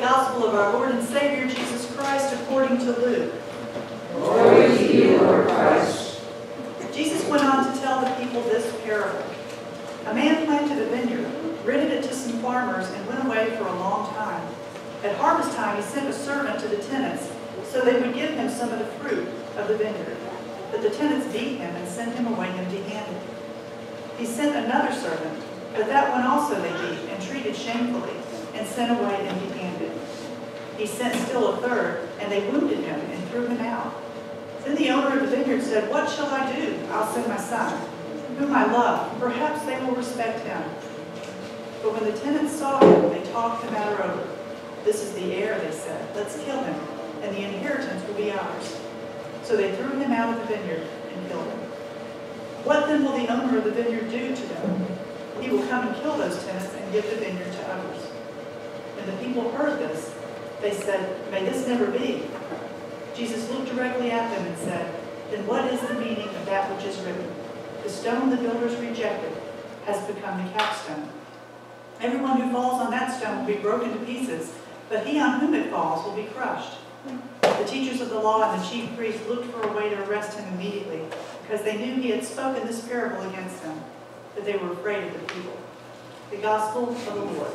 gospel of our Lord and Savior Jesus Christ according to Luke. Glory to you, Lord Christ. Jesus went on to tell the people this parable. A man planted a vineyard, rented it to some farmers, and went away for a long time. At harvest time, he sent a servant to the tenants so they would give him some of the fruit of the vineyard. But the tenants beat him and sent him away empty-handed. He sent another servant, but that one also they beat and treated shamefully and sent away empty-handed. He sent still a third, and they wounded him and threw him out. Then the owner of the vineyard said, "What shall I do? I'll send my son, whom I love. Perhaps they will respect him." But when the tenants saw him, they talked the matter over. "This is the heir," they said. "Let's kill him, and the inheritance will be ours." So they threw him out of the vineyard and killed him. What then will the owner of the vineyard do to them? He will come and kill those tenants and give the vineyard to others. When the people heard this, they said, "May this never be." Jesus looked directly at them and said, "Then what is the meaning of that which is written? The stone the builders rejected has become the capstone. Everyone who falls on that stone will be broken to pieces, but he on whom it falls will be crushed." The teachers of the law and the chief priests looked for a way to arrest him immediately, because they knew he had spoken this parable against them, but they were afraid of the people. The Gospel of the Lord.